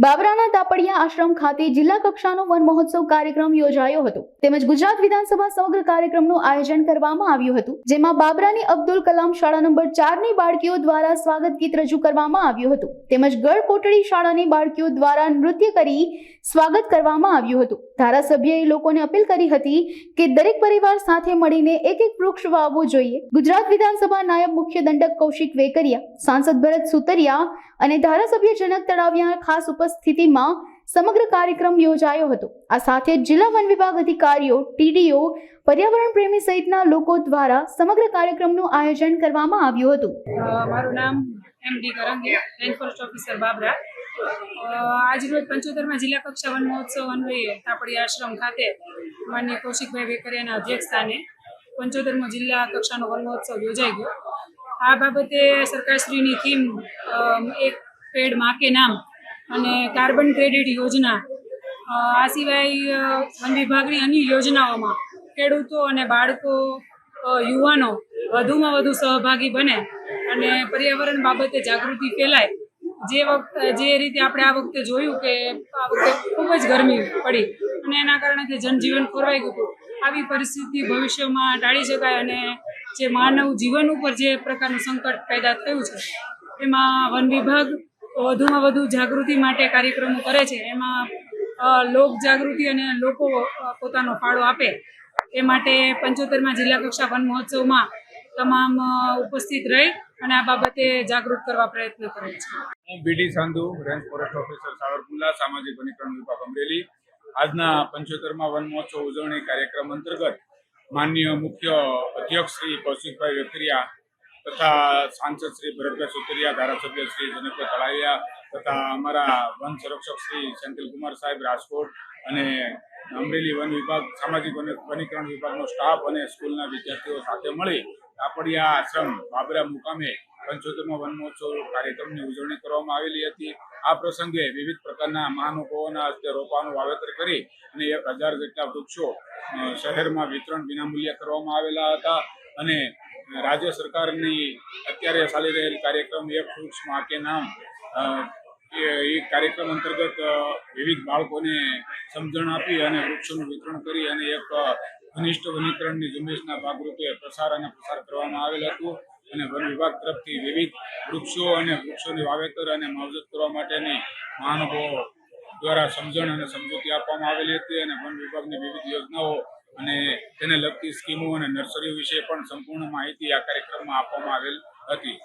બાબરાના તાપડિયા આશ્રમ ખાતે જિલ્લા કક્ષાનો વન મહોત્સવ કાર્યક્રમ યોજાયો હતો તેમજ ગુજરાત વિધાનસભા સમગ્ર કાર્યક્રમનું આયોજન કરવામાં આવ્યું હતું, જેમાં બાબરાની અબ્દુલ કલામ શાળા નંબર 4 ની બાળકીઓ દ્વારા સ્વાગત ગીત રજૂ કરવામાં આવ્યું હતું તેમજ ગઢ કોટડી શાળાની બાળકીઓ દ્વારા નૃત્ય કરી સ્વાગત કરવામાં આવ્યું હતું। ધારાસભ્યએ લોકોને અપીલ કરી હતી કે દરેક પરિવાર સાથે મળીને એક વૃક્ષ વાવવું જોઈએ। ગુજરાત વિધાનસભા નાયબ મુખ્ય દંડક કૌશિક વેકરિયા, સાંસદ ભરત સુતરિયા અને ધારાસભ્ય જનક તળાવિયા ખાસ ઉપસ્થિતિમાં સમગ્ર કાર્યક્રમ યોજાયો હતો। આ સાથે જિલ્લા વન વિભાગ અધિકારીઓ, ટીડીઓ, પર્યાવરણ પ્રેમી સહિતના લોકો દ્વારા સમગ્ર કાર્યક્રમનું આયોજન કરવામાં આવ્યું હતું। મારું નામ MD Karange, range forest officer Babra. આજ રોજ 75માં જિલ્લા કક્ષા વન મહોત્સવ અન્વયે તાપડિયા આશ્રમ ખાતે માનનીય કૌશિકભાઈ વેકરિયાના અધ્યક્ષસ્થાને 75મો જિલ્લા કક્ષાનો વન મહોત્સવ યોજાઈ ગયો। આ બાબતે સરકારશ્રીની થીમ એક પેડ માં કે નામ અને કાર્બન ક્રેડિટ યોજના, આ સિવાય વન વિભાગની અન્ય યોજનાઓમાં ખેડૂતો અને બાળકો, યુવાનો વધુમાં વધુ સહભાગી બને અને પર્યાવરણ બાબતે જાગૃતિ ફેલાય। જે રીતે આપણે આ વખતે જોયું કે આ વખતે ખૂબ જ ગરમી પડી અને એના કારણે જનજીવન ખોરવાઈ ગયું હતું। આવી પરિસ્થિતિ ભવિષ્યમાં ટાળી શકાય અને જે માનવ જીવન ઉપર જે પ્રકારનું સંકટ પેદા થયું છે એમાં વન વિભાગ વધુમાં વધુ જાગૃતિ માટે કાર્યક્રમો કરે છે। એમાં લોક જાગૃતિ અને લોકો પોતાનો ફાળો આપે એ માટે 75માં જિલ્લા કક્ષા વન મહોત્સવમાં તમામ ઉપસ્થિત રહી અને આ બાબતે જાગૃત કરવા પ્રયત્ન કરે છે। હું BD Sandhu, range forest officer Savarkundla, સામાજિક વનીકરણ વિભાગ અમરેલી। આજના 75મા વન મહોત્સવ ઉજવણી કાર્યક્રમ અંતર્ગત માનનીય મુખ્ય અધ્યક્ષ શ્રી કૌશિકભાઈ વેકરિયા તથા સાંસદ શ્રી ભરતભાઈ સુતરિયા, ધારાસભ્ય શ્રી જનકભાઈ તળાવિયા તથા અમારા વન સંરક્ષક શ્રી સેન્થિલકુમાર સાહેબ રાજકોટ અને અમરેલી વન વિભાગ, સામાજિક વનીકરણ વિભાગનો સ્ટાફ અને સ્કૂલના વિદ્યાર્થીઓ સાથે મળી તાપડિયા આશ્રમ બાબરા મુકામે 75મા વન મહોત્સવ કાર્યક્રમની ઉજવણી કરવામાં આવેલી હતી। આ પ્રસંગે વિવિધ પ્રકારના મહાનુભાવોના હસ્તે રોપાનું વાવેતર કરી અને 1000 જેટલા વૃક્ષો શહેરમાં વિતરણ વિનામૂલ્યે કરવામાં આવેલા હતા અને રાજ્ય સરકારની અત્યારે ચાલી રહેલ કાર્યક્રમ એક વૃક્ષ માં કે નામ, એ કાર્યક્રમ અંતર્ગત વિવિધ બાળકોને સમજણ આપી અને વૃક્ષોનું વિતરણ કરી અને એક ઘનિષ્ઠ વનીકરણની ઝુંબેશના ભાગરૂપે પ્રસાર કરવામાં આવેલ હતું અને વન વિભાગ તરફથી વિવિધ વૃક્ષો અને વૃક્ષોની વાવેતર અને માવજત કરવા માટેની મહાનુભાવો દ્વારા સમજણ અને સમજૂતી આપવામાં આવેલી હતી અને વન વિભાગની વિવિધ યોજનાઓ અને તેને લગતી સ્કીમો અને નર્સરીઓ વિશે પણ સંપૂર્ણ માહિતી આ કાર્યક્રમમાં આપવામાં આવેલ હતી।